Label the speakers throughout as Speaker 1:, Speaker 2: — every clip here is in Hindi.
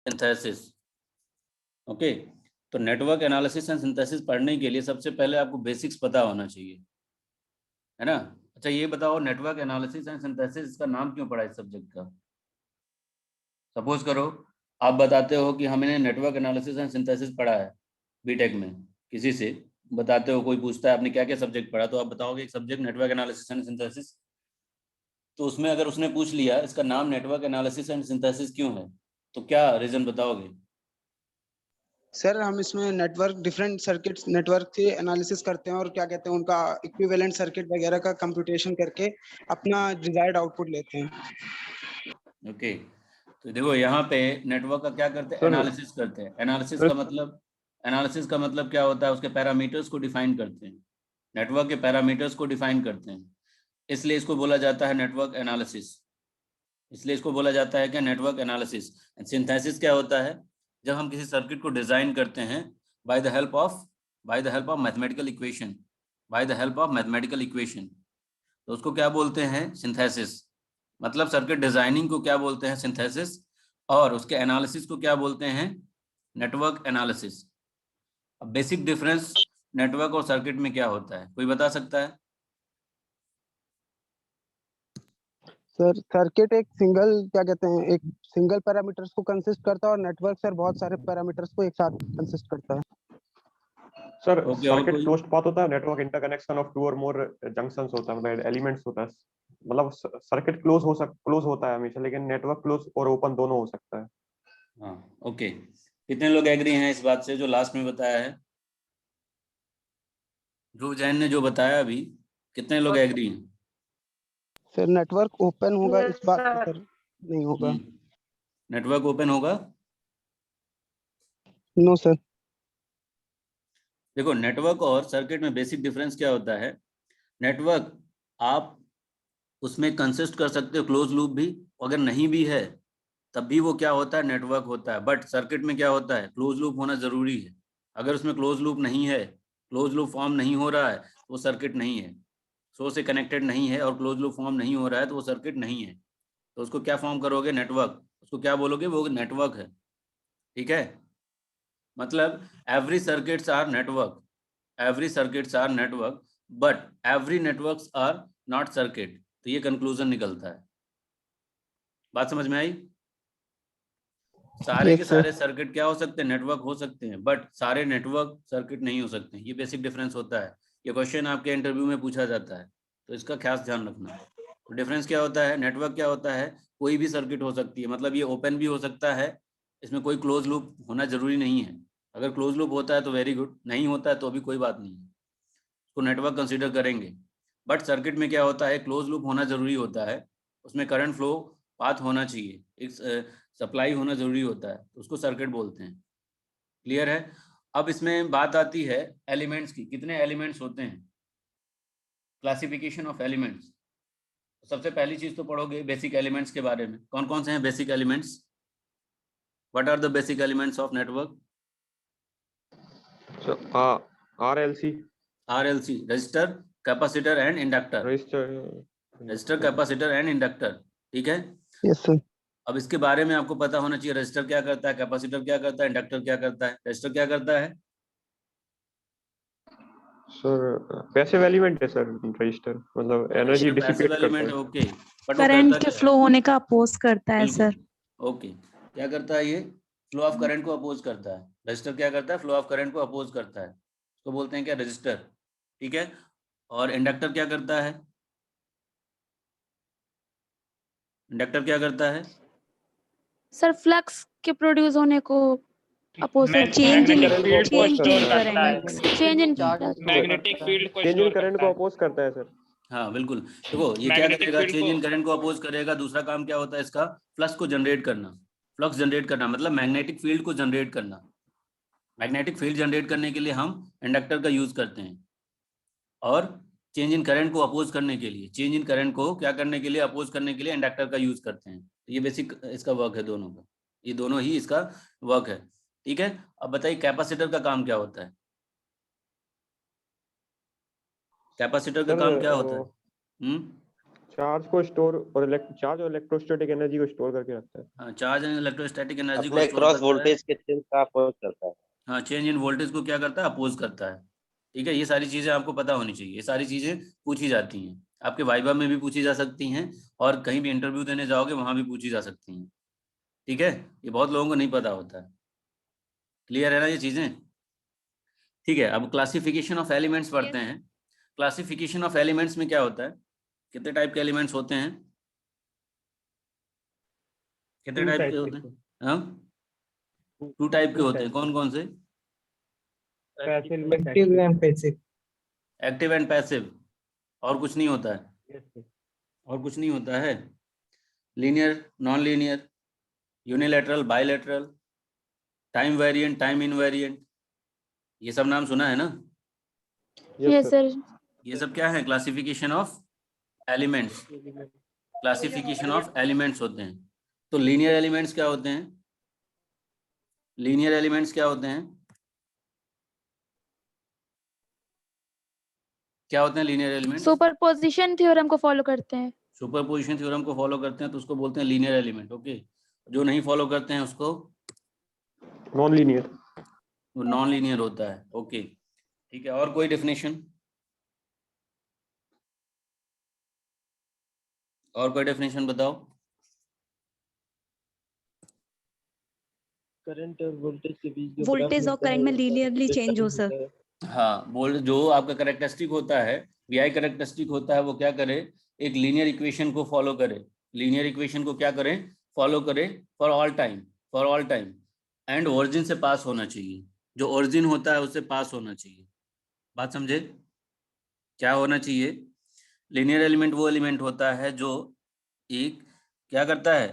Speaker 1: सिंथेसिस। ओके, तो नेटवर्क एनालिसिस एंड सिंथेसिस पढ़ने के लिए सबसे पहले आपको बेसिक्स पता होना चाहिए, है ना। अच्छा ये बताओ, नेटवर्क एनालिसिस एंड सिंथेसिस इसका नाम क्यों पड़ा इस सब्जेक्ट का? सपोज करो आप बताते हो कि हमने नेटवर्क एनालिसिस एंड सिंथेसिस पढ़ा है बीटेक में, किसी से बताते हो, कोई पूछता है आपने क्या क्या सब्जेक्ट पढ़ा, तो आप बताओगे एक subject network analysis and synthesis. तो उसमें अगर उसने पूछ लिया इसका नाम नेटवर्क एनालिसिस एंड सिंथेसिस क्यों है, तो क्या रीजन बताओगे?
Speaker 2: सर हम इसमें नेटवर्क डिफरेंट सर्किट्स नेटवर्क के एनालिसिस करते हैं और क्या कहते हैं उनका इक्विवेलेंट सर्किट वगैरह का कंप्यूटेशन करके अपना डिजायर्ड आउटपुट लेते हैं।
Speaker 1: ओके, तो देखो यहाँ पे नेटवर्क का क्या करते हैं,
Speaker 3: सर
Speaker 1: एनालिसिस करते हैं। एनालिसिस का मतलब क्या होता है, उसके पैरामीटर्स को डिफाइन करते हैं, नेटवर्क के पैरामीटर्स को डिफाइन करते हैं, इसलिए इसको बोला जाता है नेटवर्क एनालिसिस। इसलिए इसको बोला जाता है क्या, नेटवर्क एनालिसिस। एंड सिंथेसिस क्या होता है, जब हम किसी सर्किट को डिजाइन करते हैं by the help of mathematical equation, by the help of mathematical equation, तो उसको क्या बोलते हैं, सिंथेसिस। मतलब सर्किट डिजाइनिंग को क्या बोलते हैं, सिंथेसिस, और उसके एनालिसिस को क्या बोलते हैं, नेटवर्क एनालिसिस। अब बेसिक डिफरेंस नेटवर्क और सर्किट में क्या होता है, कोई बता सकता है?
Speaker 2: सर सर्किट एक सिंगल क्या कहते हैं एक सिंगल पैरामीटर्स को कंसिस्ट करता है और नेटवर्क सर बहुत सारे पैरामीटर्स को एक साथ कंसिस्ट करता है।
Speaker 3: सर
Speaker 1: ओके, और
Speaker 3: सर्किट
Speaker 1: कोई?
Speaker 3: क्लोज्ड पाथ होता है, नेटवर्क इंटरकनेक्शन ऑफ टू और मोर जंक्शंस होता है, मतलब एलिमेंट्स होता है। मतलब सर्किट क्लोज होता है हमेशा, लेकिन नेटवर्क क्लोज और ओपन दोनों हो सकता है।
Speaker 1: हाँ, ओके, कितने लोग एग्री हैं इस बात से जो लास्ट में बताया है, ध्रुव जैन ने जो बताया अभी, कितने लोग एग्री हैं?
Speaker 2: सर नेटवर्क ओपन होगा इस बात पे सर नहीं होगा।
Speaker 1: नेटवर्क ओपन होगा?
Speaker 2: No sir.
Speaker 1: देखो नेटवर्क और सर्किट में बेसिक डिफरेंस क्या होता है, नेटवर्क आप उसमें कंसिस्ट कर सकते हो क्लोज लूप भी, अगर नहीं भी है तब भी वो क्या होता है, नेटवर्क होता है। बट सर्किट में क्या होता है, क्लोज लूप होना जरूरी है। अगर उसमें क्लोज लूप नहीं है, क्लोज लूप फॉर्म नहीं हो रहा है, तो वो सर्किट नहीं है, सोर्स से कनेक्टेड नहीं है और क्लोज लूप फॉर्म नहीं हो रहा है, तो वो सर्किट नहीं है। तो उसको क्या फॉर्म करोगे, नेटवर्क, उसको क्या बोलोगे, वो नेटवर्क है। ठीक है, मतलब every circuits are network, every circuits are network, but every networks are not circuit. तो ये कंक्लूजन निकलता है। बात समझ में आई? सारे के
Speaker 2: यस सर।
Speaker 1: सारे सर्किट क्या हो सकते हैं, नेटवर्क हो सकते हैं, बट सारे नेटवर्क सर्किट नहीं हो सकते। ये बेसिक डिफरेंस होता है। ये क्वेश्चन आपके इंटरव्यू में पूछा जाता है, तो इसका खास ध्यान रखना। तो डिफरेंस क्या होता है, नेटवर्क क्या होता है, कोई भी सर्किट हो सकती है, मतलब ये ओपन भी हो सकता है, इसमें कोई क्लोज लूप होना जरूरी नहीं है। अगर क्लोज लूप होता है तो वेरी गुड, नहीं होता है तो भी कोई बात नहीं है, उसको नेटवर्क कंसिडर करेंगे। बट सर्किट में क्या होता है, क्लोज लूप होना जरूरी होता है, उसमें करंट फ्लो पाथ होना चाहिए, एक सप्लाई होना जरूरी होता है, तो उसको सर्किट बोलते हैं। क्लियर है? अब इसमें बात आती है एलिमेंट्स की, कितने एलिमेंट्स होते हैं, क्लासिफिकेशन ऑफ एलिमेंट्स। सबसे पहली चीज तो पढ़ोगे बेसिक एलिमेंट्स के बारे में, कौन कौन से हैं basic elements, what are the basic elements of network?
Speaker 3: RLC,
Speaker 1: resistor, capacitor and inductor, resistor, capacitor and inductor. ठीक है,
Speaker 2: यस सर।
Speaker 1: अब इसके बारे में आपको पता होना चाहिए, रजिस्टर क्या करता है, कैपेसिटर क्या करता है, इंडक्टर क्या करता है। रजिस्टर क्या करता है?
Speaker 3: सर पैसिव एलिमेंट है सर रजिस्टर, मतलब एनर्जी
Speaker 1: पैसिव
Speaker 3: डिसिपेट करता
Speaker 1: एलिमेंट
Speaker 3: है।
Speaker 1: है, ओके, बट वो
Speaker 4: करंट
Speaker 1: करता
Speaker 4: के
Speaker 1: क्या है?
Speaker 4: फ्लो होने का अपोज करता है
Speaker 1: बिल्कुल,
Speaker 4: सर।
Speaker 1: ओके, क्या करता है ये, फ्लो ऑफ करंट को अपोज करता है। रजिस्टर क्या करता है, फ्लो ऑफ करंट को अपोज करता है, उसको बोलते हैं क्या, रजिस्टर। ठीक है, और इंडक्टर क्या करता है, इंडक्टर क्या करता है?
Speaker 4: सर फ्लक्स के प्रोड्यूस होने को अपोज कर, चेंज इन
Speaker 3: मैग्नेटिक फील्ड को स्टोर करता है,
Speaker 4: चेंज इन
Speaker 3: मैग्नेटिक फील्ड को चेंज इन करंट को अपोज करता है सर।
Speaker 1: हाँ बिल्कुल, देखो ये क्या करेगा, चेंज इन करंट को अपोज करेगा। दूसरा काम क्या होता है इसका, फ्लक्स को जनरेट करना, फ्लक्स जनरेट करना मतलब मैग्नेटिक फील्ड को जनरेट करना। मैग्नेटिक फील्ड जनरेट करने के लिए हम इंडक्टर का यूज करते हैं, और चेंज इन करंट को अपोज करने के लिए, चेंज इन करंट को क्या करने के लिए, अपोज करने के लिए इंडक्टर का यूज करते हैं। तो ये बेसिक इसका वर्क है दोनों का, ये दोनों ही इसका वर्क है। ठीक है, अब बताइए कैपेसिटर का काम क्या होता है, कैपेसिटर का काम क्या होता है?
Speaker 3: चार्ज को स्टोर और चार्ज और इलेक्ट्रोस्टैटिक एनर्जी को स्टोर करके रखता है।
Speaker 1: हाँ, चार्ज एंड इलेक्ट्रोस्टैटिक एनर्जी को
Speaker 5: अपने
Speaker 1: स्टोर
Speaker 5: क्रॉस
Speaker 1: करता है।
Speaker 5: वोल्टेज के चेंज का अपोज करता है।
Speaker 1: हाँ, चेंज इन वोल्टेज को क्या करता है, अपोज करता है। ठीक है, ये सारी चीजें आपको पता होनी चाहिए, ये सारी चीजें पूछी जाती हैं, आपके वाइवा में भी पूछी जा सकती हैं और कहीं भी इंटरव्यू देने जाओगे वहां भी पूछी जा सकती हैं। ठीक है, ये बहुत लोगों को नहीं पता होता है। क्लियर है ना ये चीजें? ठीक है, अब क्लासिफिकेशन ऑफ एलिमेंट्स पढ़ते हैं। क्लासिफिकेशन ऑफ एलिमेंट्स में क्या होता है, कितने टाइप के एलिमेंट्स होते हैं, कितने टाइप के होते हैं? हाँ, 2 टाइप के होते हैं, कौन कौन से?
Speaker 6: Active and passive.
Speaker 1: Active and passive, और कुछ नहीं होता है? और कुछ नहीं होता है? Linear, non linear, unilateral, bilateral, time variant, time invariant, ये सब नाम सुना है ना?
Speaker 4: Yes sir.
Speaker 1: ये सब क्या है? Classification of elements, classification of elements होते हैं। तो लीनियर एलिमेंट्स क्या होते हैं? लीनियर एलिमेंट्स क्या होते हैं? क्या होते हैं लीनियर एलिमेंट्स?
Speaker 4: सुपरपोजिशन थ्योरम को फॉलो करते हैं।
Speaker 1: सुपरपोजिशन थ्योरम को फॉलो करते हैं तो उसको बोलते हैं लीनियर एलिमेंट। ओके, जो नहीं फॉलो करते हैं उसको
Speaker 3: नॉन लीनियर।
Speaker 1: वो नॉन लीनियर होता है। ओके, ठीक है, और कोई डेफिनेशन? और कोई डेफिनेशन बताओ।
Speaker 6: करंट और वोल्टेज के बीच जो
Speaker 7: वोल्टेज और करंट में लीनियरली चेंज हो सर।
Speaker 1: हाँ, बोल्ट जो आपका करेक्टरिस्टिक होता है, वीआई करेक्टरिस्टिक होता है, वो क्या करे, एक लीनियर इक्वेशन को फॉलो करे। लीनियर इक्वेशन को क्या करें, फॉलो करे for all time, for all time, and origin से पास होना चाहिए। जो ओरिजिन होता है उससे पास होना चाहिए। बात समझे? क्या होना चाहिए? लीनियर एलिमेंट वो एलिमेंट होता है जो एक क्या करता है,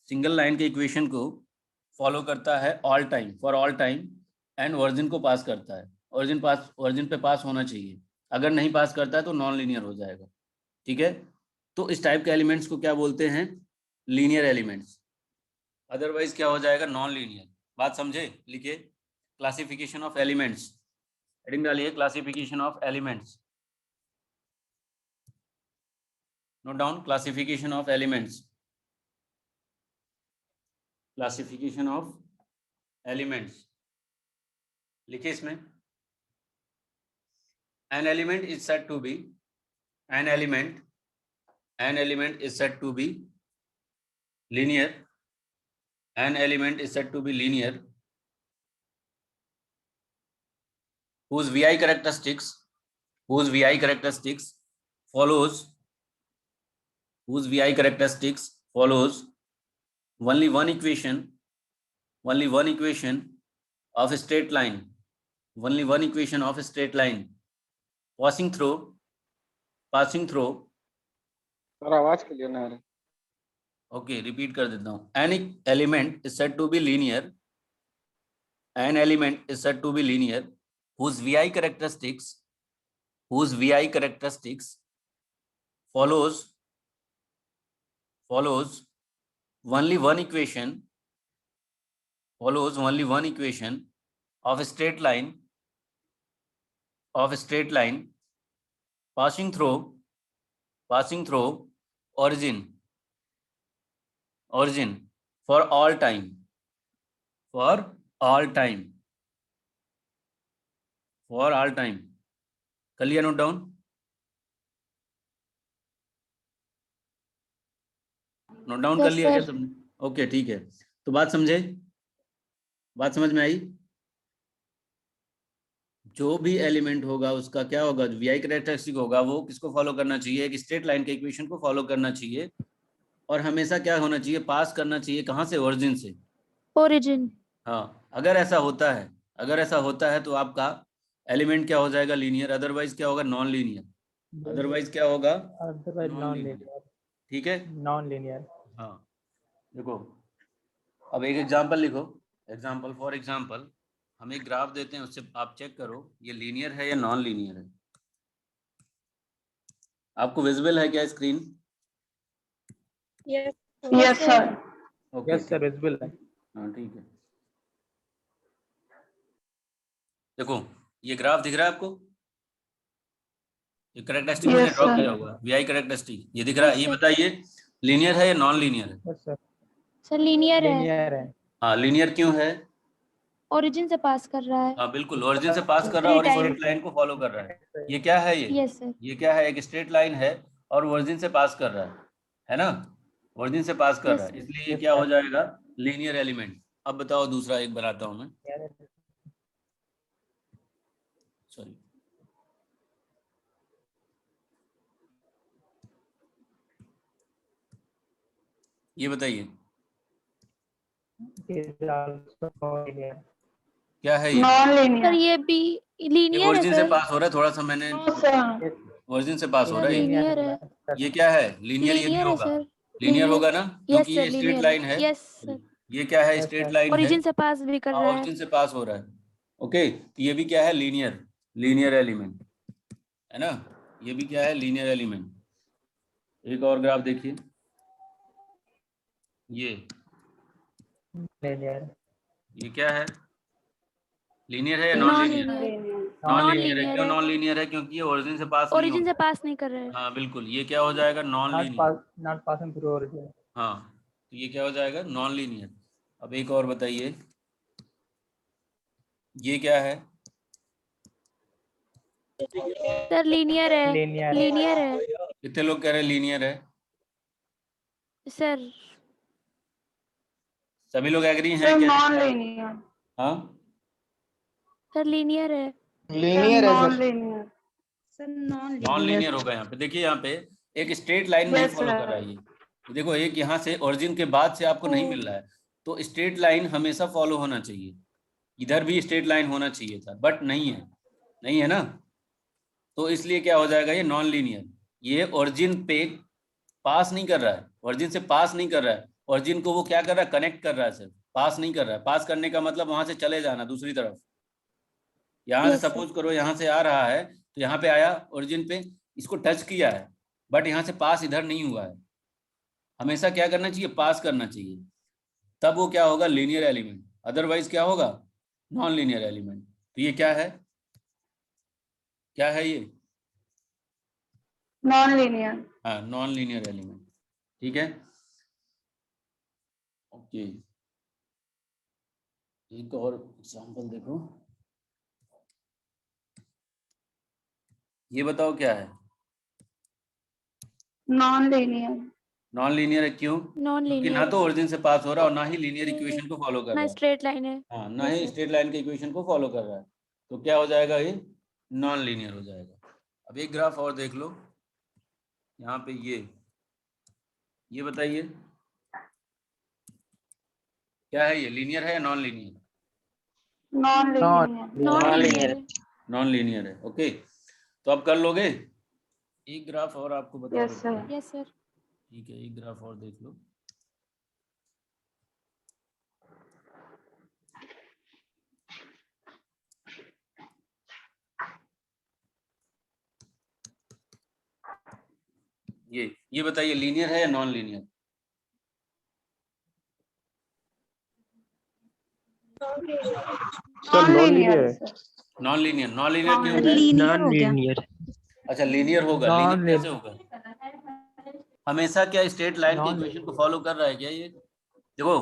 Speaker 1: सिंगल लाइन के इक्वेशन को फॉलो करता है all time, for all time, and origin को पास करता है। ओरिजिन पे पास होना चाहिए। अगर नहीं पास करता है तो नॉन लीनियर हो जाएगा। ठीक है, तो इस टाइप के एलिमेंट्स को क्या बोलते हैं? Linear elements. अदरवाइज क्या हो जाएगा? Non linear. बात समझे? लिखिए, क्लासिफिकेशन ऑफ एलिमेंट्स, हेडिंग डालिए classification of elements. Note down classification of elements, classification of elements लिखिए इसमें। an element is said to be, an element is said to be linear, an element is said to be linear whose vi characteristics follows only one equation of a straight line, passing through
Speaker 2: sir आवाज क्लियर नहीं आ रही।
Speaker 1: ओके, रिपीट कर देता हूँ। An element is said to be linear, an element is said to be linear whose vi characteristics follows only one equation of a straight line passing through origin for all time, कर लिया नोट डाउन? नोट डाउन कर
Speaker 4: Yes,
Speaker 1: लिया क्या
Speaker 4: sir.
Speaker 1: सबने? ओके, ठीक है, तो बात समझे, बात समझ में आई? जो भी एलिमेंट होगा उसका क्या होगा, वीआई कैरेक्टरिस्टिक होगा, वो किसको फॉलो करना चाहिए? एक स्ट्रेट लाइन के इक्वेशन को फॉलो करना चाहिए, और हमेशा क्या होना चाहिए? पास करना चाहिए कहाँ से? ओरिजिन से।
Speaker 4: ओरिजिन।
Speaker 1: हाँ, अगर ऐसा होता है तो आपका एलिमेंट क्या हो जाएगा? लीनियर। अदरवाइज क्या होगा? Non linear. अदरवाइज क्या होगा?
Speaker 6: Otherwise non linear.
Speaker 1: ठीक है,
Speaker 6: नॉन लीनियर।
Speaker 1: हाँ, देखो अब एक एग्जांपल लिखो। एग्जांपल, फॉर एग्जांपल हम एक ग्राफ देते हैं, उससे आप चेक करो ये लीनियर है या नॉन लीनियर है। आपको विजिबल है क्या screen?
Speaker 4: Yes sir.
Speaker 1: Okay,
Speaker 6: yes sir, visible है।
Speaker 1: हाँ, ठीक है। देखो ये ग्राफ दिख रहा है आपको? ये करेक्टरिस्टिक मैंने ड्रॉ किया हुआ वी आई करेक्टरिस्टिक, ये दिख रहा है। ये बताइए लीनियर है या नॉन लीनियर है?
Speaker 6: यस सर,
Speaker 4: सर लीनियर है,
Speaker 6: लीनियर है।
Speaker 1: हाँ लीनियर क्यों है?
Speaker 4: ओरिजिन से पास कर रहा है।
Speaker 1: हाँ बिल्कुल, ओरिजिन से पास कर रहा है और
Speaker 4: Straight
Speaker 1: स्ट्रेट लाइन को फॉलो कर रहा है। ये क्या है?
Speaker 4: यस सर,
Speaker 1: ये क्या है? एक स्ट्रेट लाइन है और ओरिजिन से पास कर रहा है ना? ओरिजिन से पास कर रहा है, इसलिए ये क्या हो जाएगा? Linear element. अब बताओ दूसरा एक बनाता हूं मैं, सॉरी। ये बताइए क्या है ये?
Speaker 4: सर ये भी लीनियर है
Speaker 1: ओरिजिन से
Speaker 4: सर।
Speaker 1: पास हो रहा है, थोड़ा सा मैंने ओरिजिन से पास हो रहा है।
Speaker 4: लीनियर है,
Speaker 1: ये क्या है? लीनियर ये भी
Speaker 4: लीनियर है
Speaker 1: होगा,
Speaker 4: सर।
Speaker 1: लीनियर होगा ना,
Speaker 4: यस
Speaker 1: क्योंकि
Speaker 4: सर,
Speaker 1: ये स्ट्रेट
Speaker 4: लीनियर
Speaker 1: लाइन है।
Speaker 4: यस सर,
Speaker 1: ये क्या है? स्ट्रेट लाइन है,
Speaker 4: ओरिजिन से पास भी कर रहा है।
Speaker 1: ओरिजिन से पास हो रहा है। ओके, तो ये भी क्या है? लीनियर, लीनियर एलिमेंट है ना? ये भी क्या है? Linear element. एक और ग्राफ देखिए, ये क्या है? लीनियर है या non
Speaker 4: non
Speaker 1: linear?
Speaker 4: Linear,
Speaker 1: non
Speaker 4: non
Speaker 1: linear है।
Speaker 4: लीनियर
Speaker 1: क्यों
Speaker 4: है,
Speaker 1: नॉन लीनियर है? क्योंकि ये ओरिजिन से पास नहीं
Speaker 4: ओरिजिन से
Speaker 1: होता।
Speaker 4: पास नहीं कर रहा है।
Speaker 1: हाँ बिल्कुल, ये क्या हो जाएगा? Non linear.
Speaker 6: Not passing through origin.
Speaker 1: हाँ, तो ये क्या हो जाएगा? Non linear. अब एक और बताइए, ये क्या है?
Speaker 4: सर लीनियर है, लीनियर है
Speaker 1: कितने लोग कह रहे हैं लीनियर है?
Speaker 4: सर।
Speaker 1: सभी लोग एग्री हैं क्या?
Speaker 8: नॉन लीनियर,
Speaker 1: हाँ
Speaker 4: सर लीनियर है,
Speaker 2: लीनियर है
Speaker 8: non
Speaker 2: sir.
Speaker 8: Linear.
Speaker 7: Sir non
Speaker 1: non linear होगा। यहाँ पे देखिए, यहाँ पे एक स्ट्रेट लाइन नहीं
Speaker 8: Yes,
Speaker 1: फॉलो
Speaker 8: sir.
Speaker 1: कर रहा है ये। देखो, एक यहाँ से ओरिजिन के बाद से आपको नहीं मिल रहा है, तो स्ट्रेट लाइन हमेशा फॉलो होना चाहिए। इधर भी स्ट्रेट लाइन होना चाहिए था, बट नहीं है, नहीं है ना, तो इसलिए क्या हो जाएगा? ये नॉन लीनियर। ये ओरिजिन पे पास नहीं कर रहा है, ओरिजिन से पास नहीं कर रहा है। ओरिजिन को वो क्या कर रहा है? कनेक्ट कर रहा है, सिर्फ पास नहीं कर रहा है। पास करने का मतलब वहां से चले जाना दूसरी तरफ। यहाँ से
Speaker 4: Yes, sir.
Speaker 1: सपोज करो, यहाँ से आ रहा है तो यहाँ पे आया, ओरिजिन पे इसको टच किया है, बट यहाँ से पास इधर नहीं हुआ है। हमेशा क्या करना चाहिए? पास करना चाहिए, तब वो क्या होगा? Linear element. अदरवाइज क्या होगा? Non linear element. तो ये क्या है? क्या है ये?
Speaker 8: Non linear.
Speaker 1: हाँ, नॉन लीनियर एलिमेंट। ठीक है, ओके। एक और एग्जांपल देखो, ये बताओ क्या है?
Speaker 8: Non linear.
Speaker 1: नॉन लीनियर है क्यों?
Speaker 4: नॉन
Speaker 1: क्योंकि ना
Speaker 4: लीनियर,
Speaker 1: तो ओरिजिन से पास हो रहा है और ना ही लीनियर इक्वेशन को फॉलो कर रहा
Speaker 4: ना
Speaker 1: है।
Speaker 4: स्ट्रेट लाइन है।
Speaker 1: हाँ, ना ही स्ट्रेट लाइन के इक्वेशन को फॉलो कर रहा है, तो क्या हो जाएगा? ये नॉन लीनियर हो जाएगा। अब एक ग्राफ और देख लो, यहाँ पे ये बताइए क्या है? ये लीनियर है या non linear?
Speaker 8: Non linear.
Speaker 4: Non linear,
Speaker 1: non linear है। ओके, तो अब कर लोगे? एक ग्राफ और आपको बता
Speaker 8: Yes,
Speaker 1: देता हूँ।
Speaker 8: sir.
Speaker 4: Yes sir.
Speaker 1: ठीक है, एक ग्राफ और देख लो। ये बताइए लीनियर है या non linear?
Speaker 3: Sir non linear है।
Speaker 1: Non linear. नॉन लीनियर क्यों है?
Speaker 7: लीनियर हो गया।
Speaker 6: लीनियर।
Speaker 1: अच्छा, लीनियर होगा।
Speaker 6: Non
Speaker 1: लीनियर कैसे होगा? हमेशा क्या स्ट्रेट लाइन के इक्वेशन को फॉलो कर रहा है क्या ये? देखो,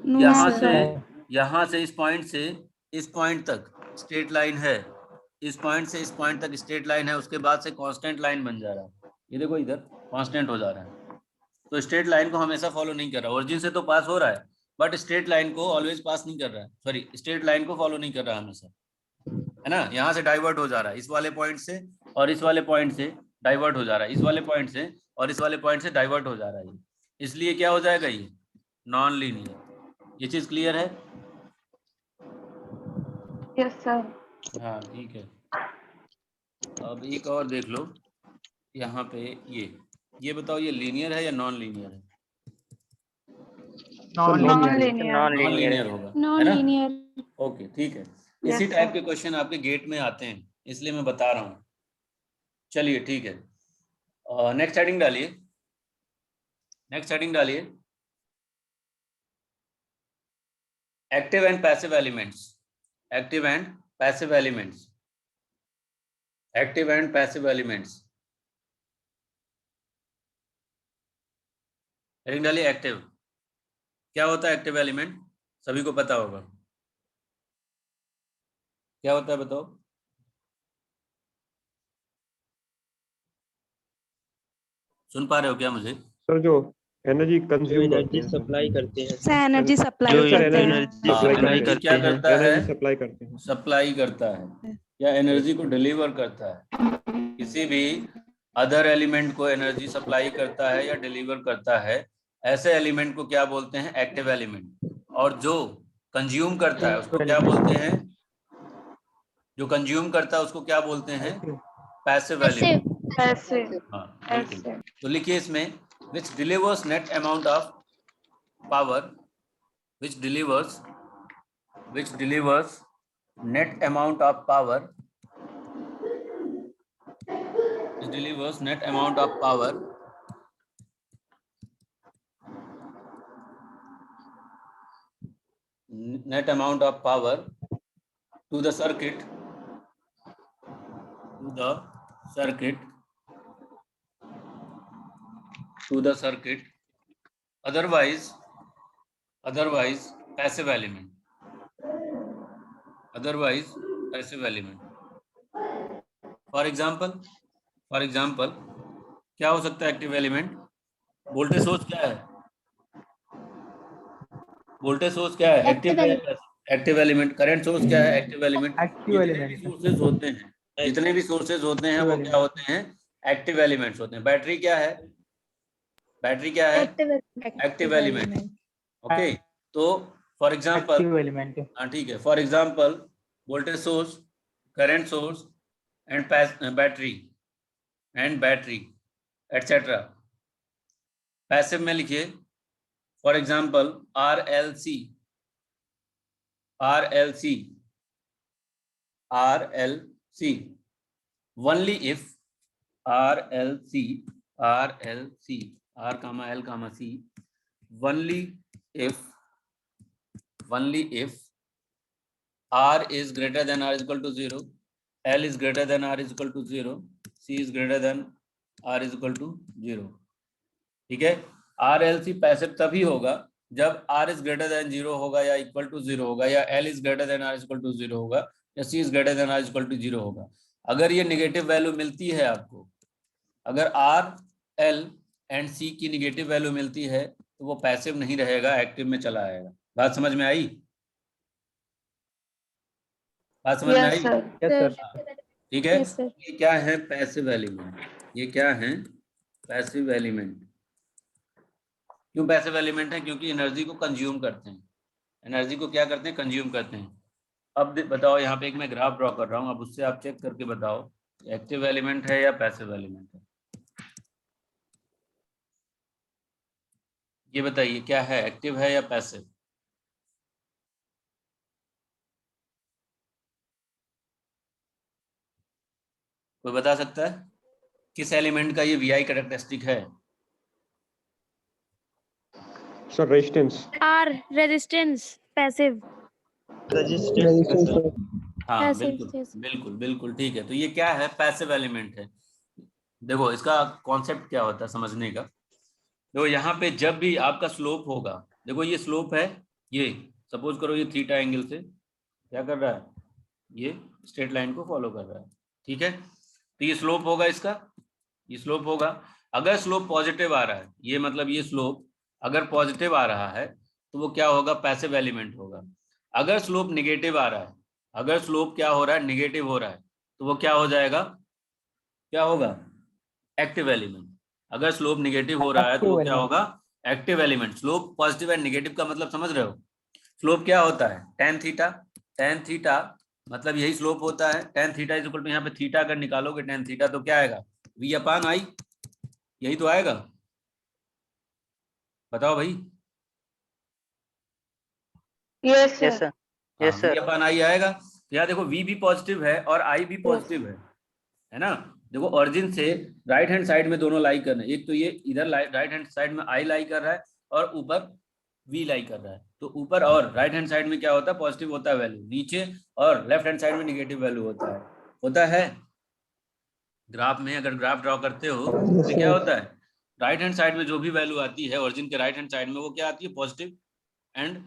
Speaker 7: नो
Speaker 1: यहाँ से इस पॉइंट से इस पॉइंट तक स्ट्रेट लाइन है, इस पॉइंट से इस पॉइंट तक स्ट्रेट लाइन है, उसके बाद से कांस्टेंट लाइन बन जा रहा है। ये देखो, इधर कांस्टेंट हो जा रहा है, तो स्ट्रेट लाइन को हमेशा फॉलो नहीं कर रहा। ओरिजिन से तो पास हो रहा है, बट स्ट्रेट लाइन को ऑलवेज पास नहीं कर रहा है, सॉरी, स्ट्रेट लाइन को फॉलो नहीं कर रहा हमेशा, है ना? यहाँ से डाइवर्ट हो जा रहा है, इस वाले पॉइंट से और इस वाले पॉइंट से डाइवर्ट हो जा रहा है, इस वाले पॉइंट से और इस वाले पॉइंट से डाइवर्ट हो जा रहा है। इसलिए क्या हो जाएगा? ये नॉन लीनियर। ये चीज क्लियर है?
Speaker 8: Yes, sir.
Speaker 1: हाँ ठीक है। अब एक और देख लो, यहाँ पे ये बताओ, ये लीनियर है या नॉन लीनियर है?
Speaker 8: Non linear.
Speaker 1: नॉन लीनियर होगा, है
Speaker 4: नॉन
Speaker 1: ना?
Speaker 4: लीनियर,
Speaker 1: ओके, ठीक है।
Speaker 8: Yes,
Speaker 1: इसी टाइप
Speaker 8: sir.
Speaker 1: के क्वेश्चन आपके गेट में आते हैं, इसलिए मैं बता रहा हूँ। चलिए ठीक है, नेक्स्ट हेडिंग डालिए, नेक्स्ट हेडिंग डालिए, active and passive elements. Active and passive elements, active and passive elements. Heading डालिए एक्टिव। क्या होता है एक्टिव एलिमेंट? सभी को पता होगा क्या होता है, बताओ। सुन पा रहे हो क्या मुझे?
Speaker 3: सर जो एनर्जी
Speaker 6: जो
Speaker 3: कंज्यूम करते
Speaker 6: एनर्जी
Speaker 3: हैं सर।
Speaker 6: सप्लाई करते हैं
Speaker 7: सर एनर्जी सप्लाई
Speaker 3: जो
Speaker 7: करते हैं।
Speaker 3: एनर्जी सप्लाई
Speaker 1: एनर्जी
Speaker 3: करते
Speaker 1: क्या
Speaker 3: हैं,
Speaker 1: करता है?
Speaker 3: एनर्जी सप्लाई करते हैं।
Speaker 1: सप्लाई करता है या एनर्जी को डिलीवर करता है। किसी भी अदर एलिमेंट को एनर्जी सप्लाई करता है या डिलीवर करता है, ऐसे एलिमेंट को क्या बोलते हैं? Active element. और जो कंज्यूम करता है उसको क्या बोलते हैं? जो कंज्यूम करता है उसको क्या बोलते हैं? Passive element.
Speaker 8: ऐसे
Speaker 1: हाँ बिल्कुल।
Speaker 8: ऐसे
Speaker 1: तो लिखिए इसमें which delivers net amount of power, which delivers net amount of power, which delivers net amount of power to the circuit otherwise passive element, for example क्या हो सकता है एक्टिव एलिमेंट? वोल्टेज सोर्स क्या है? वोल्टेज सोर्स क्या है? Active element. करंट सोर्स क्या है? Active element.
Speaker 6: एक्टिव
Speaker 1: जितने भी
Speaker 6: एलिमेंट
Speaker 1: सोर्सेज होते हैं वो क्या होते हैं? एक्टिव एलिमेंट्स होते हैं। बैटरी क्या है? Active element. ओके, तो फॉर एग्जांपल,
Speaker 6: एक्टिव एलिमेंट है।
Speaker 1: हाँ ठीक है, for example voltage source, current source and battery etcetera. Passive में लिखिए for example RLC only if RLC R, C only if R is greater than or equal to 0, L is greater than or is equal to 0, C is greater than or is equal to 0। ठीक है, RLC पैसिव तभी होगा जब R is greater than 0 होगा या equal to 0 होगा, या L is greater than or is equal to 0 होगा, या C is greater than or is equal to 0 होगा। अगर ये नेगेटिव वैल्यू मिलती है आपको, अगर R, L एंड C की नेगेटिव वैल्यू मिलती है तो वो पैसिव नहीं रहेगा, एक्टिव में चला आएगा। बात समझ में आई? बात समझ में आई?
Speaker 8: Yes sir
Speaker 6: yes sir.
Speaker 1: ठीक है।
Speaker 4: Yes, sir.
Speaker 1: ये क्या है? Passive element. ये क्या है? Passive element. क्यों पैसिव एलिमेंट है? क्योंकि एनर्जी को कंज्यूम करते हैं। एनर्जी को क्या करते हैं? कंज्यूम करते हैं। अब बताओ, यहाँ पे एक मैं ग्राफ ड्रॉ कर रहा हूँ, अब उससे आप चेक करके बताओ एक्टिव एलिमेंट है या पैसिव एलिमेंट है। ये बताइए क्या है, एक्टिव है या पैसिव? कोई बता सकता है किस एलिमेंट का ये VI कैरेक्टरिस्टिक है?
Speaker 3: Sir resistance.
Speaker 4: R resistance passive।
Speaker 6: Resistance.
Speaker 1: हाँ
Speaker 4: Passive,
Speaker 1: बिल्कुल
Speaker 4: yes.
Speaker 1: बिल्कुल बिल्कुल ठीक है। तो ये क्या है? पैसिव एलिमेंट है। देखो इसका कॉन्सेप्ट क्या होता है समझने का। देखो यहाँ पे जब भी आपका स्लोप होगा, देखो ये स्लोप है, ये सपोज करो ये थीटा एंगल से क्या कर रहा है? ये स्ट्रेट लाइन को फॉलो कर रहा है। ठीक है, तो ये स्लोप होगा इसका, ये स्लोप होगा। अगर स्लोप पॉजिटिव आ रहा है, ये मतलब ये स्लोप अगर पॉजिटिव आ रहा है तो वो क्या होगा? पैसिव एलिमेंट होगा। अगर स्लोप निगेटिव आ रहा है, अगर स्लोप क्या हो रहा है? निगेटिव हो रहा है, तो वो क्या हो जाएगा? क्या होगा? Active element. अगर स्लोप निगेटिव हो रहा है तो वो क्या होगा? Active element. Slope positive and negative का मतलब समझ रहे हो? स्लोप क्या होता है? tan थीटा मतलब यही स्लोप होता है। tan theta is equal to, यहाँ पे थीटा अगर निकालोगे tan थीटा तो क्या आएगा? V/I, यही तो आएगा। बताओ भाई।
Speaker 8: यस सर
Speaker 1: V/I आएगा। तो यहाँ देखो V भी पॉजिटिव है और I भी पॉजिटिव है ना। देखो ऑरिजिन से राइट हैंड साइड में दोनों लाई कर रहे हैं। एक तो ये इधर राइट हैंड साइड में I लाई कर रहा है और ऊपर V लाई कर रहा है। तो ऊपर और राइट हैंड साइड में क्या होता है? पॉजिटिव होता है वैल्यू, नीचे और लेफ्ट हैंड साइड में नेगेटिव वैल्यू होता है। ग्राफ में अगर ग्राफ ड्रॉ करते हो तो क्या होता है? राइट हैंड साइड में जो भी वैल्यू आती है ओरिजिन के राइट हैंड साइड में वो क्या आती है, पॉजिटिव, एंड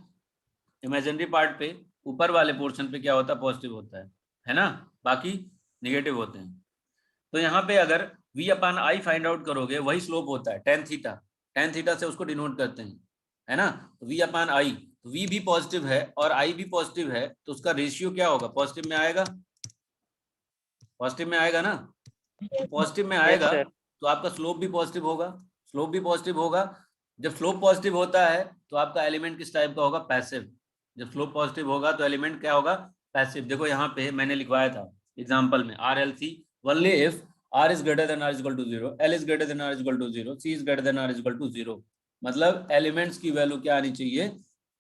Speaker 1: इमेजिनरी पार्ट पे ऊपर वाले पोर्शन पे क्या होता है, पॉजिटिव होता है ना, बाकी निगेटिव होते हैं। तो यहाँ पे अगर v upon I find out करोगे, वही स्लोप होता है tan थीटा, tan थीटा से उसको डिनोट करते हैं, है ना। तो v अपान आई, तो v भी पॉजिटिव है और i भी पॉजिटिव है, तो उसका रेशियो क्या होगा, पॉजिटिव में आएगा, पॉजिटिव में आएगा ना। पॉजिटिव में आएगा
Speaker 8: sir.
Speaker 1: तो आपका स्लोप भी पॉजिटिव होगा, स्लोप भी पॉजिटिव होगा। जब स्लोप पॉजिटिव होता है तो आपका एलिमेंट किस टाइप का होगा, पैसिव। जब स्लोप पॉजिटिव होगा तो एलिमेंट क्या होगा, पैसिव। देखो यहाँ पे मैंने लिखवाया था एग्जांपल में, R L C only if r is greater than r is equal to 0, l is greater than r is equal to 0, c is greater than r is equal to 0। मतलब एलिमेंट्स की वैल्यू क्या आनी चाहिए,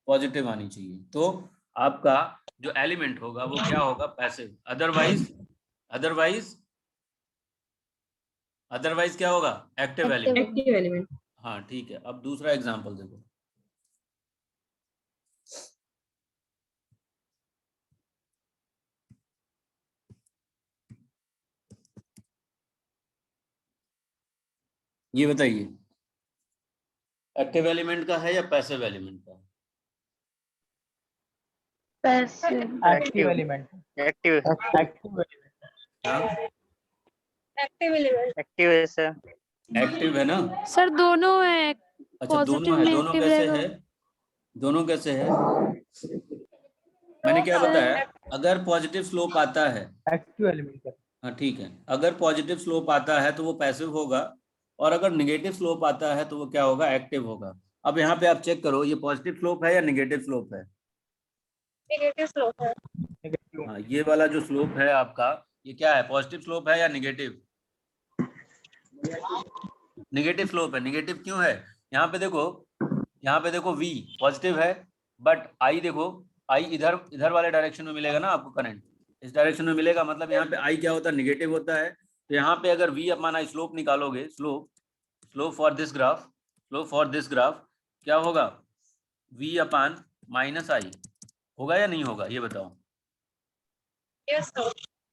Speaker 1: पॉजिटिव आनी चाहिए। तो आपका जो एलिमेंट होगा वो क्या होगा, पैसिव। अदरवाइज क्या होगा, एक्टिव एलिमेंट। हाँ ठीक है। अब दूसरा एग्जांपल देखो, ये बताइए एक्टिव एलिमेंट का है या पैसिव एलिमेंट का?
Speaker 4: Passive.
Speaker 6: Active element.
Speaker 8: Active active है सर।
Speaker 1: एक्टिव है ना
Speaker 4: सर दोनों है,
Speaker 1: अच्छा दोनों
Speaker 4: पॉजिटिव
Speaker 1: है,
Speaker 4: में
Speaker 1: दोनों
Speaker 4: एक्टिव
Speaker 1: कैसे
Speaker 4: रहेगा।
Speaker 1: है, दोनों कैसे है? मैंने क्या बताया, अगर पॉजिटिव स्लोप आता है,
Speaker 6: एक्टिव एलिमेंट।
Speaker 1: हाँ ठीक है, अगर पॉजिटिव स्लोप आता है तो वो पैसिव होगा, और अगर निगेटिव स्लोप आता है तो वो क्या होगा, एक्टिव होगा। अब यहाँ पे आप चेक करो, ये पॉजिटिव स्लोप है या निगेटिव स्लोप है?
Speaker 7: नेगेटिव स्लोप है।
Speaker 1: हाँ, ये वाला जो स्लोप है आपका, ये क्या है, पॉजिटिव स्लोप है या निगेटिव? निगेटिव स्लोप है। निगेटिव क्यों है? यहाँ पे देखो v पॉजिटिव है, बट i देखो, i इधर वाले डायरेक्शन में मिलेगा ना आपको करंट, इस डायरेक्शन में मिलेगा, मतलब यहाँ पे i क्या होता है, निगेटिव होता है। तो यहाँ पे अगर v अपॉन i स्लोप निकालोगे, स्लोप फॉर दिस ग्राफ क्या होगा, v अपॉन माइनस i होगा या नहीं होगा, ये बताओ।
Speaker 7: Yes sir.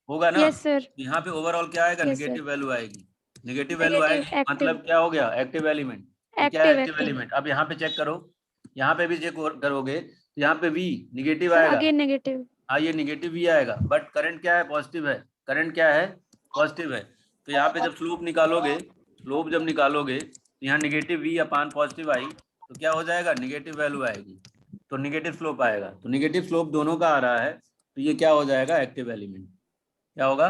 Speaker 1: होगा ना।
Speaker 4: Yes sir.
Speaker 1: यहाँ पे ओवरऑल क्या आएगा,
Speaker 4: Yes, sir.
Speaker 1: निगेटिव वैल्यू आएगी। निगेटिव वैल्यू आएगी
Speaker 4: Active.
Speaker 1: मतलब क्या हो गया, एक्टिव एलिमेंट। क्या है, एक्टिव
Speaker 4: Active.
Speaker 1: एलिमेंट। अब यहाँ पे चेक करो, यहाँ पे भी चेक करोगे तो यहाँ पे v निगेटिव
Speaker 4: सर
Speaker 1: आएगा,
Speaker 4: अगेन नेगेटिव।
Speaker 1: हाँ ये निगेटिव भी आएगा, बट करंट क्या है, पॉजिटिव है। करंट क्या है, पॉजिटिव है। तो यहाँ पे जब स्लोप निकालोगे तो यहाँ निगेटिव v अपान पॉजिटिव आई, तो क्या हो जाएगा, निगेटिव वैल्यू आएगी, तो निगेटिव स्लोप आएगा। तो निगेटिव स्लोप दोनों का आ रहा है, तो ये क्या हो जाएगा, एक्टिव एलिमेंट। क्या होगा,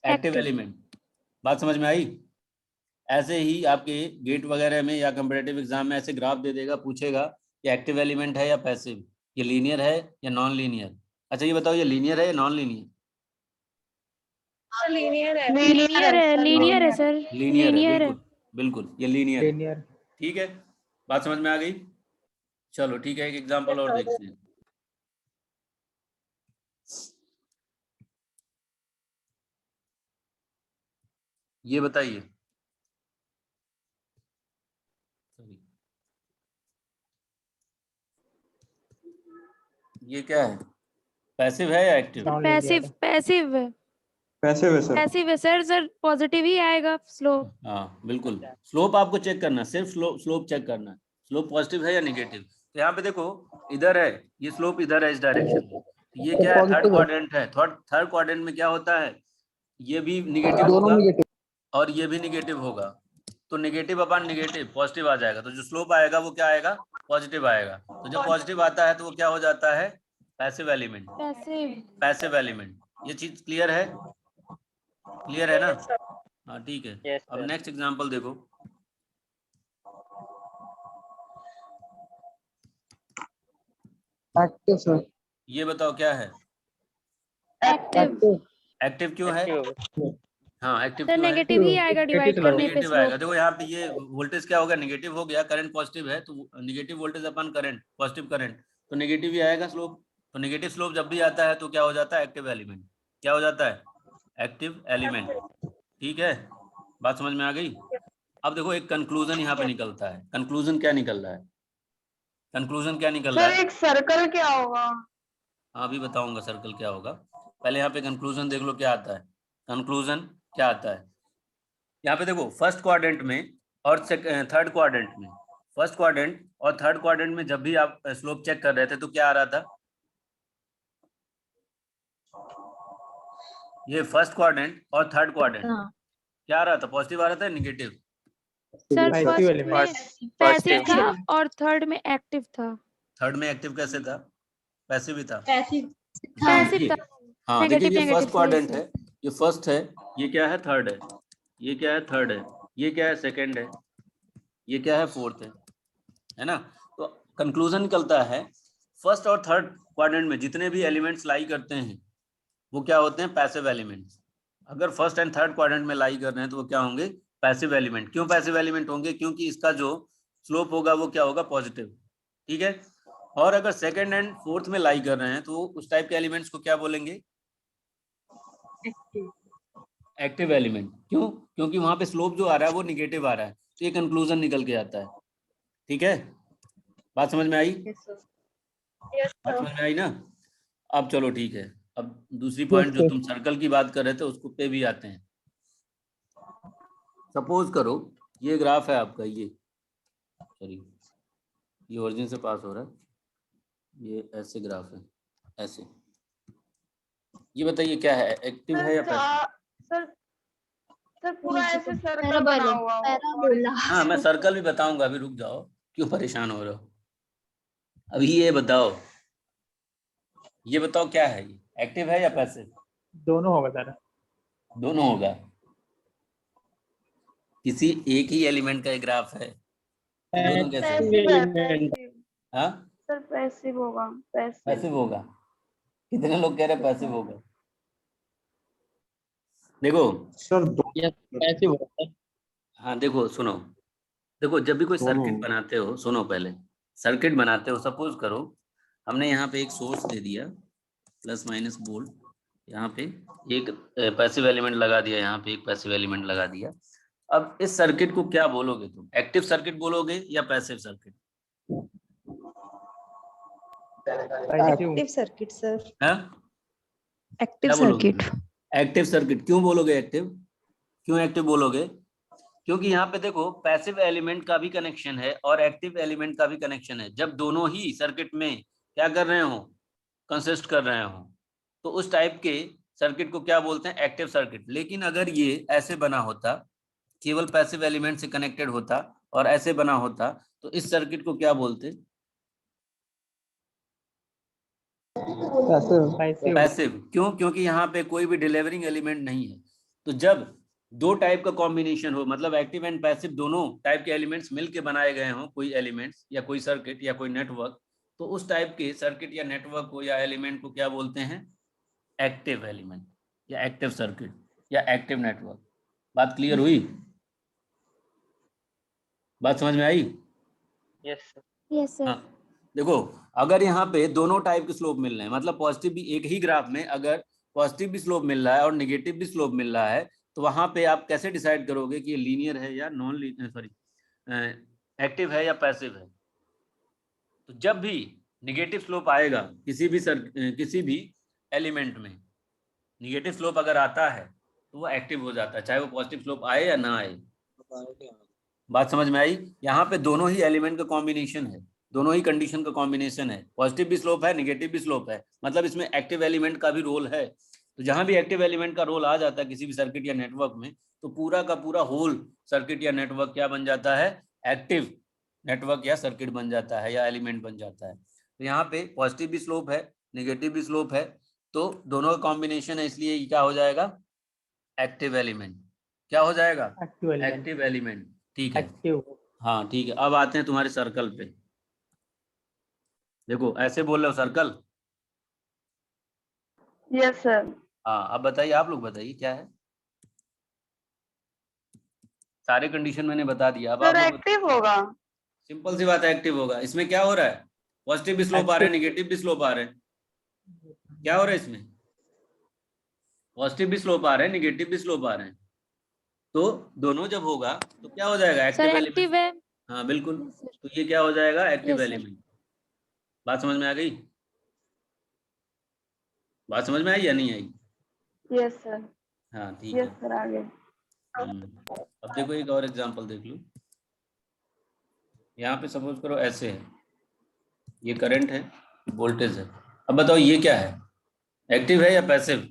Speaker 1: एक्टिव एलिमेंट। बात समझ में आई? ऐसे ही आपके गेट वगैरह में या कंपटीटिव एग्जाम में ऐसे ग्राफ दे देगा, पूछेगा कि एक्टिव एलिमेंट है या पैसिव, ये लीनियर है या नॉन लीनियर। अच्छा ये बताओ, ये लीनियर है या नॉन लीनियर?
Speaker 7: लीनियर है।
Speaker 4: लीनियर है सर।
Speaker 1: लीनियर है, बिल्कुल ये लीनियर है।
Speaker 6: लीनियर।
Speaker 1: ठीक है, बात समझ में आ गई? चलो ठीक है, एक एग्जांपल और देखते हैं। ये बताइए, ये क्या है, पैसिव है या एक्टिव?
Speaker 4: पैसिव
Speaker 3: पैसिव है सर।
Speaker 4: सर पॉजिटिव ही आएगा स्लोप।
Speaker 1: हाँ बिल्कुल, स्लोप आपको चेक करना, सिर्फ स्लोप चेक करना है, स्लोप पॉजिटिव है या निगेटिव। तो यहाँ पे देखो, इधर है ये स्लोप, इधर है इस डायरेक्शन में, ये क्या है, थर्ड क्वाड्रेंट है। थर्ड क्वाड्रेंट में क्या होता है, ये भी निगेटिव होगा और ये भी निगेटिव होगा, तो निगेटिव अपॉन निगेटिव पॉजिटिव आ जाएगा, तो जो स्लोप आएगा वो क्या आएगा, पॉजिटिव आएगा। तो जब पॉजिटिव आता है तो वो क्या हो जाता है, पैसिव एलिमेंट। Passive element. ये चीज क्लियर है? क्लियर है ना? हाँ ठीक है।
Speaker 8: Yes,
Speaker 1: अब
Speaker 8: sir.
Speaker 1: नेक्स्ट एग्जांपल देखो,
Speaker 2: एक्टिव सर।
Speaker 1: ये बताओ क्या है, एक्टिव क्यों है? हाँ एक्टिव
Speaker 4: सर
Speaker 1: क्यों है?
Speaker 4: नेगेटिव ही आएगा डिवाइड करने पे
Speaker 1: नेगेटिव आएगा।
Speaker 4: स्लोप।
Speaker 1: देखो यहाँ पे ये वोल्टेज क्या होगा, नेगेटिव हो गया, करंट पॉजिटिव है, तो नेगेटिव वोल्टेज अपन करंट, पॉजिटिव करंट, तो नेगेटिव ही आएगा स्लोप। तो नेगेटिव स्लोप जब भी आता है तो क्या हो जाता है, एक्टिव एलिमेंट। क्या हो जाता है, एक्टिव एलिमेंट। ठीक है, बात समझ में आ गई? अब देखो एक कंक्लूजन यहाँ पे निकलता है। कंक्लूजन क्या निकल रहा है, कंक्लूजन क्या निकल रहा है?
Speaker 8: एक सर्कल क्या होगा?
Speaker 1: हाँ अभी बताऊंगा सर्कल क्या होगा, पहले यहाँ पे कंक्लूजन देख लो क्या आता है। कंक्लूजन क्या आता है, यहाँ पे देखो फर्स्ट क्वाड्रेंट में और थर्ड क्वाड्रेंट में, फर्स्ट क्वाड्रेंट और थर्ड क्वाड्रेंट में जब भी आप स्लोप चेक कर रहे थे तो क्या आ रहा था? ये फर्स्ट क्वाड्रेंट और थर्ड क्वाड्रेंट क्या आ रहा था? पॉजिटिव आ रहा था, negative?
Speaker 4: Sir
Speaker 6: Passive
Speaker 4: first
Speaker 6: element.
Speaker 4: में पैसिव
Speaker 8: Positive.
Speaker 4: था और थर्ड में एक्टिव था।
Speaker 1: थर्ड में एक्टिव कैसे था? पैसिव ही था।
Speaker 7: पैसिव
Speaker 1: हाँ
Speaker 4: पैसिव
Speaker 1: देखिए,
Speaker 4: था।
Speaker 1: हाँ देखिए,
Speaker 4: नेगेटिव
Speaker 1: ये फर्स्ट
Speaker 4: नेगेटिव
Speaker 1: क्वाड्रेंट है, ये फर्स्ट है, ये क्या है? थर्ड है, ये क्या है? थर्ड है, ये क्या है? सेकंड है, ये क्या है? फोर्थ है ना? तो कंक्लूजन निकलता है फर्स्ट और थर्ड क्वाड्रेंट में जितने भी एलिमेंट्स लाई करते हैं वो क्या होते हैं? Passive elements. अगर फर्स्ट एंड थर्ड क्वाड्रेंट में लाई कर रहे हैं तो वो क्या होंगे? Passive element. क्यों पैसिव एलिमेंट होंगे? क्योंकि इसका जो स्लोप होगा वो क्या होगा? पॉजिटिव। ठीक है। और अगर सेकंड एंड फोर्थ में लाई कर रहे हैं तो उस टाइप के एलिमेंट्स को क्या बोलेंगे? Active element. क्यों? क्योंकि वहां पे स्लोप जो आ रहा है वो निगेटिव आ रहा है, तो ये कंक्लूजन निकल के आता है। ठीक है, बात समझ में आई?
Speaker 7: यस
Speaker 1: बात
Speaker 7: सर
Speaker 1: समझ में आई ना? अब चलो ठीक है, अब दूसरी पॉइंट जो तुम सर्कल की बात कर रहे थे उसको पे भी आते हैं। सपोज करो ये ग्राफ है आपका, ये सॉरी ये ओरिजिन से पास हो रहा है, ये ऐसे ग्राफ है, ऐसे। ये बताइए क्या है, एक्टिव है या पैसिव?
Speaker 8: सर सर पूरा ऐसे सर्कल बना हुआ हो।
Speaker 1: हाँ मैं सर्कल भी बताऊंगा, अभी रुक जाओ, क्यों परेशान हो रहे हो? अभी ये बताओ, ये बताओ क्या है, ये एक्टिव है या पैसिव?
Speaker 6: दोनों होगा सर।
Speaker 1: दोनों होगा। किसी एक ही एलिमेंट का एक ग्राफ है, तो दोनों कैसे होगा?
Speaker 8: पैसिव
Speaker 1: हाँ
Speaker 8: सर, पैसिव होगा। पैसिव
Speaker 1: पैसिव होगा। कितने लोग कह रहे हैं पैसिव होगा? देखो
Speaker 3: सर
Speaker 6: पैसिव होगा सर।
Speaker 1: हाँ देखो सुनो, देखो जब भी कोई
Speaker 3: दोनों।
Speaker 1: सर्किट बनाते हो, सुनो पहले, सर्किट बनाते हो, सपोज करो हमने यहाँ पे एक सोर्स दे दिया प्लस माइनस वोल्ट, यहाँ पे एक पैसिव एलिमेंट लगा दिया, यहाँ पे एक पैसिव एलिमेंट लगा दिया। अब इस सर्किट को क्या बोलोगे तुम? एक्टिव सर्किट बोलोगे या passive circuit?
Speaker 6: Passive
Speaker 9: circuit sir.
Speaker 1: हाँ
Speaker 9: एक्टिव
Speaker 1: क्या बोलोगे?
Speaker 9: सर्किट।
Speaker 1: Active circuit. क्यों बोलोगे एक्टिव? क्यों एक्टिव बोलोगे? क्योंकि यहाँ पे देखो पैसिव एलिमेंट का भी कनेक्शन है और एक्टिव एलिमेंट का भी कनेक्शन है। जब दोनों ही सर्किट में क्या कर रहे हो? कंसिस्ट कर रहे हो, तो उस टाइप के सर्किट को क्या बोलते हैं? Active circuit. लेकिन अगर ये ऐसे बना होता, केवल पैसिव एलिमेंट से कनेक्टेड होता और ऐसे बना होता, तो इस सर्किट को क्या बोलते?
Speaker 6: पैसिव।
Speaker 1: पैसिव। क्यों? क्योंकि यहाँ पे कोई भी डिलीवरिंग एलिमेंट नहीं है। तो जब दो टाइप का कॉम्बिनेशन हो, मतलब एक्टिव एंड पैसिव दोनों टाइप के एलिमेंट्स मिलके बनाए गए हों, कोई एलिमेंट्स या कोई सर्किट या कोई नेटवर्क, तो उस टाइप के सर्किट या नेटवर्क को या एलिमेंट को क्या बोलते हैं? एक्टिव एलिमेंट या एक्टिव सर्किट या एक्टिव नेटवर्क। बात क्लियर हुई? बात समझ में आई?
Speaker 8: Yes sir.
Speaker 4: Yes sir.
Speaker 1: हाँ देखो, अगर यहाँ पे दोनों टाइप के स्लोप मिल रहे हैं, मतलब पॉजिटिव भी, एक ही ग्राफ में अगर पॉजिटिव भी स्लोप मिल रहा है और निगेटिव भी स्लोप मिल रहा है, तो वहां पे आप कैसे डिसाइड करोगे कि ये लीनियर है या नॉन लीनियर, सॉरी एक्टिव है या पैसिव है? तो जब भी निगेटिव स्लोप आएगा किसी भी एलिमेंट में, निगेटिव स्लोप अगर आता है तो वो एक्टिव हो जाता है, चाहे वो पॉजिटिव स्लोप आए या ना आए। बात समझ में आई? यहाँ पे दोनों ही एलिमेंट का कॉम्बिनेशन है, दोनों ही कंडीशन का कॉम्बिनेशन है, पॉजिटिव भी स्लोप है, निगेटिव भी स्लोप है, मतलब इसमें एक्टिव एलिमेंट का भी रोल है। तो जहां भी एक्टिव एलिमेंट का रोल आ जाता है किसी भी सर्किट या नेटवर्क में, तो पूरा का पूरा होल सर्किट या नेटवर्क क्या बन जाता है? एक्टिव नेटवर्क या सर्किट बन जाता है या एलिमेंट बन जाता है। तो यहाँ पे पॉजिटिव भी स्लोप है, निगेटिव भी स्लोप है, तो दोनों का कॉम्बिनेशन है, इसलिए क्या हो जाएगा? Active element. क्या हो जाएगा? Active element. ठीक है,
Speaker 6: एक्टिव।
Speaker 1: हाँ ठीक है। अब आते हैं तुम्हारे सर्कल पे। देखो ऐसे बोल रहे हो सर्कल।
Speaker 8: Yes sir.
Speaker 1: हाँ अब बताइए, आप लोग बताइए क्या है। सारे कंडीशन मैंने बता दिया, अब आप
Speaker 8: सर
Speaker 1: लोग
Speaker 8: एक्टिव होगा।
Speaker 1: सिंपल सी बात है, एक्टिव होगा। इसमें क्या हो रहा है? पॉजिटिव भी स्लोप आ रहे हैं, निगेटिव भी स्लोप आ रहे हैं। क्या हो रहा है इसमें? पॉजिटिव भी स्लोप आ रहे हैं, निगेटिव भी स्लोप आ रहे हैं। तो दोनों जब होगा तो क्या हो जाएगा?
Speaker 4: Sir
Speaker 1: active
Speaker 4: active
Speaker 1: element.
Speaker 4: है।
Speaker 1: हाँ बिल्कुल, तो ये क्या हो जाएगा? Active
Speaker 4: Yes, sir.
Speaker 1: एलिमेंट। बात समझ में आ गई? बात समझ में आई या नहीं आई?
Speaker 8: Yes sir.
Speaker 1: हाँ ठीक
Speaker 8: यस
Speaker 1: है।
Speaker 8: सर, आगे।
Speaker 1: अब देखो एक और एग्जांपल देख लो। यहाँ पे सपोज करो ऐसे है, ये करंट है, वोल्टेज है। अब बताओ ये क्या है, एक्टिव है या पैसिव?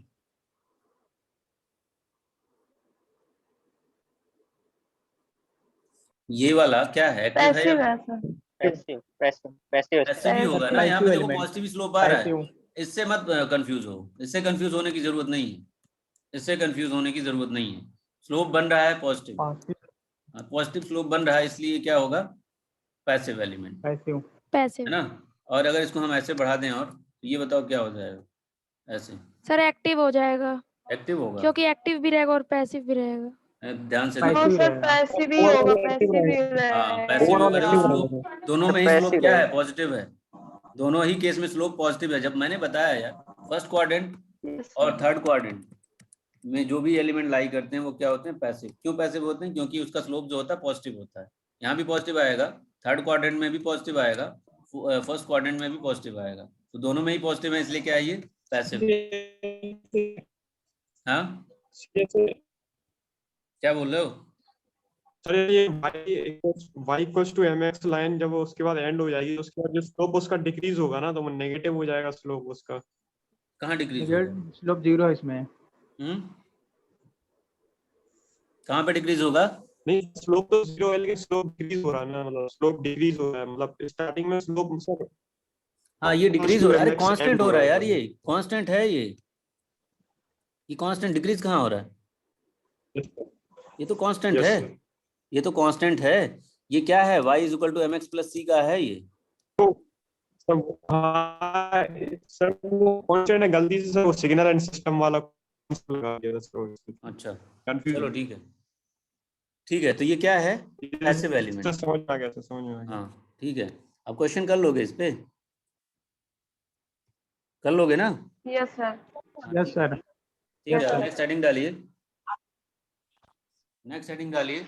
Speaker 1: ये वाला क्या है, एक्टिव है या
Speaker 8: पैसिव है sir.
Speaker 5: Passive passive passive
Speaker 1: passive ही होगा ना? यहाँ पे
Speaker 6: पैसिव
Speaker 1: देखो
Speaker 6: एलिमेंट,
Speaker 1: पॉजिटिव स्लोप आ रहा है,
Speaker 6: पैसिव।
Speaker 1: इससे मत कंफ्यूज हो, इससे कंफ्यूज होने की जरूरत नहीं है, इससे कंफ्यूज होने की जरूरत नहीं है। स्लोप बन रहा है पॉजिटिव, पॉजिटिव स्लोप बन रहा है, इसलिए क्या होगा, पैसिव एलिमेंट,
Speaker 6: पैसिव।
Speaker 1: है
Speaker 4: पैसिव।
Speaker 1: ना? और अगर इसको हम ऐसे बढ़ा दें, और तो ये बताओ क्या हो जाएगा, ऐसे
Speaker 4: सर एक्टिव हो जाएगा,
Speaker 1: एक्टिव होगा।
Speaker 4: क्योंकि एक्टिव भी रहेगा और पैसिव भी रहेगा।
Speaker 1: ध्यान से
Speaker 8: हाँ
Speaker 1: देखो,
Speaker 8: सर पैसिव ही होगा, पैसिव ही
Speaker 1: हाँ
Speaker 8: रहेगा।
Speaker 1: पैसिव होगा ना।
Speaker 3: एक्टिव
Speaker 1: स्लोप दोनों में ही स्लोप क्या है, पॉजिटिव है, दोनों ही केस में स्लोप पॉजिटिव है। जब मैंने बताया यार, फर्स्ट क्वाड्रेंट और थर्ड क्वाड्रेंट में जो भी एलिमेंट लाई करते हैं वो क्या होते हैं, पैसिव। क्यों पैसिव होते हैं? क्योंकि उसका स्लोप जो होता है पॉजिटिव होता है। यहाँ भी पॉजिटिव आएगा, थर्ड क्वाड्रेंट में भी पॉजिटिव आएगा, फर्स्ट क्वाड्रेंट में भी पॉजिटिव आएगा, तो दोनों में ही पॉजिटिव है, इसलिए क्या है, ये पैसिव। हाँ क्या बोल रहे हो?
Speaker 3: सर ये y equals to mx line जब उसके बाद एंड हो जाएगी, उसके बाद जो स्लोप उसका डिक्रीज होगा ना, तो वो नेगेटिव हो जाएगा स्लोप उसका।
Speaker 1: कहाँ डिक्रीज होगा?
Speaker 6: स्लोप 0 है इसमें।
Speaker 1: कहाँ पे डिक्रीज होगा?
Speaker 3: नहीं, स्लोप तो 0 है लेकिन स्लोप डिक्रीज हो रहा है ना, मतलब स्लोप डिक्रीज हो रहा है, मतलब स्टार्टिंग में स्लोप सर।
Speaker 1: हाँ ये डिक्रीज हो रहा है, अरे
Speaker 3: mx
Speaker 1: कांस्टेंट
Speaker 3: end
Speaker 1: हो रहा है यार,
Speaker 3: है।
Speaker 1: ये कांस्टेंट है, ये कांस्टेंट, डिक्रीज कहाँ हो रहा है? ये तो कांस्टेंट
Speaker 3: Yes,
Speaker 1: है,
Speaker 3: sir.
Speaker 1: ये तो कांस्टेंट है। ये क्या है, y is equal to mx plus c का है ये।
Speaker 3: हाँ सर वो कांस्टेंट है, गलती से सर वो सिग्नल एंड सिस्टम वाला लगा दिया सर।
Speaker 1: अच्छा
Speaker 3: कंफ्यूज
Speaker 1: चलो ठीक है, ठीक है, तो ये क्या है, पैसिव एलिमेंट।
Speaker 3: समझ में आ गया सर, समझ में आ गया।
Speaker 1: हाँ ठीक है, अब क्वेश्चन कर लोगे इस पे, कर लोगे ना?
Speaker 8: Yes sir.
Speaker 6: Yes sir.
Speaker 1: ठीक है, नेक्स्ट हेडिंग डालिए, नेक्स्ट हेडिंग डालिए,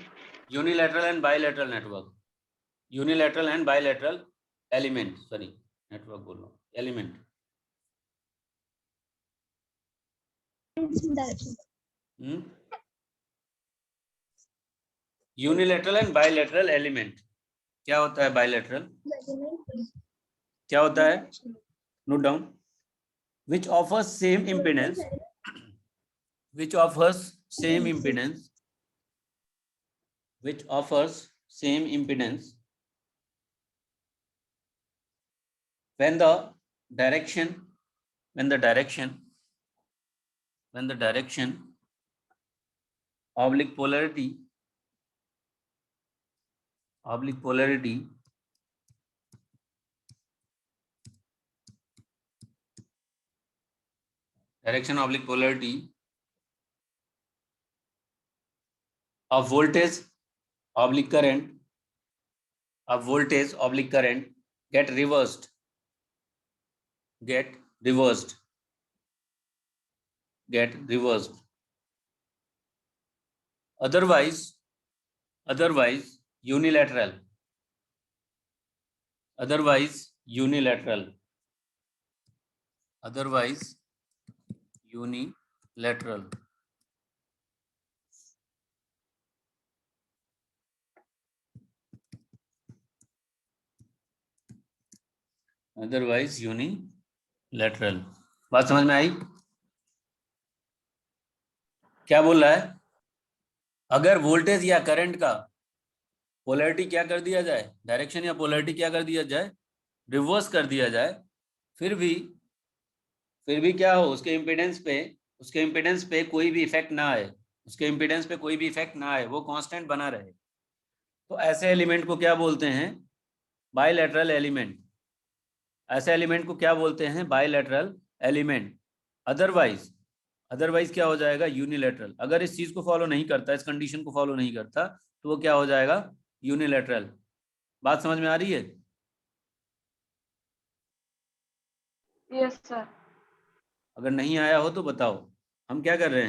Speaker 1: unilateral and bilateral network, unilateral and bilateral element, sorry network बोल रहा हूँ, element. Unilateral and bilateral element, क्या होता है बायलैटरल, क्या होता है, note down. which offers same impedance, which offers same impedance, which offers same impedance when the direction, when the direction oblique polarity direction oblique polarity of voltage oblique current, of voltage oblique current get reversed, otherwise unilateral, otherwise unilateral. Otherwise unilateral. बात समझ में आई? क्या बोल रहा है, अगर वोल्टेज या करंट का पोलैरिटी क्या कर दिया जाए, डायरेक्शन या पोलैरिटी क्या कर दिया जाए, रिवर्स कर दिया जाए, फिर भी क्या हो, उसके इम्पीडेंस पे कोई भी इफेक्ट ना आए, वो कांस्टेंट बना रहे, तो ऐसे एलिमेंट को क्या बोलते हैं, बायलैटरल एलिमेंट। ऐसे एलिमेंट को क्या बोलते हैं, बायलैटरल एलिमेंट। अदरवाइज क्या हो जाएगा, यूनिलैटरल। अगर इस चीज को फॉलो नहीं करता, इस कंडीशन को फॉलो नहीं करता, तो वो क्या हो जाएगा, यूनिलैटरल। बात समझ में आ रही है?
Speaker 8: Yes sir.
Speaker 1: अगर नहीं आया हो तो बताओ। हम क्या कर रहे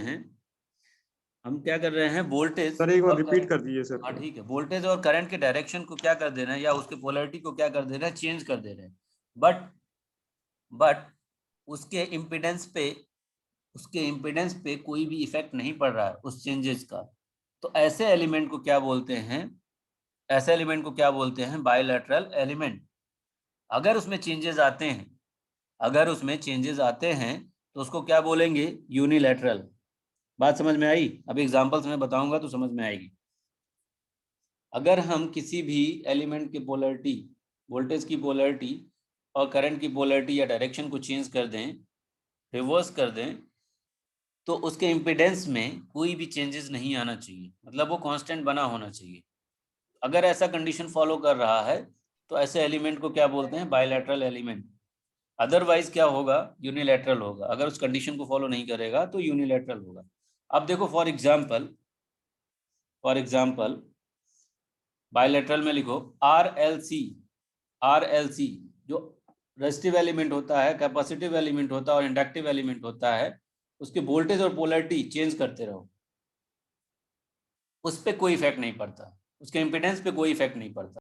Speaker 1: हैं, वोल्टेज,
Speaker 3: सर एक बार रिपीट कर दीजिए सर।
Speaker 1: हाँ ठीक है, वोल्टेज और करंट के डायरेक्शन को क्या कर दे रहे हैं, या उसके पोलैरिटी को क्या कर दे रहे हैं, चेंज कर दे रहे हैं, बट उसके इम्पीडेंस पे कोई भी इफेक्ट नहीं पड़ रहा है उस चेंजेस का। तो ऐसे एलिमेंट को क्या बोलते हैं, ऐसे एलिमेंट को क्या बोलते हैं? Bilateral element. अगर उसमें चेंजेस आते हैं, अगर उसमें चेंजेस आते हैं तो उसको क्या बोलेंगे? यूनिलैटरल। बात समझ में आई? अब एग्जांपल्स में बताऊंगा तो समझ में आएगी। अगर हम किसी भी एलिमेंट की पोलैरिटी, वोल्टेज की पोलैरिटी और करंट की पोलैरिटी या डायरेक्शन को चेंज कर दें, रिवर्स कर दें, तो उसके इम्पीडेंस में कोई भी चेंजेस नहीं आना चाहिए, मतलब वो कांस्टेंट बना होना चाहिए। अगर ऐसा कंडीशन फॉलो कर रहा है तो ऐसे एलिमेंट को क्या बोलते हैं? Bilateral element. अदरवाइज क्या होगा? यूनिलैटरल होगा। अगर उस कंडीशन को फॉलो नहीं करेगा तो यूनिलैटरल होगा। अब देखो फॉर एग्जाम्पल बायलैटरल में लिखो RLC जो रेजिस्टिव एलिमेंट होता है, कैपेसिटिव एलिमेंट होता है और इंडक्टिव एलिमेंट होता है, उसके वोल्टेज और पोलैरिटी चेंज करते रहो, उस पर कोई इफेक्ट नहीं पड़ता, उसके इम्पीडेंस पे कोई इफेक्ट नहीं पड़ता।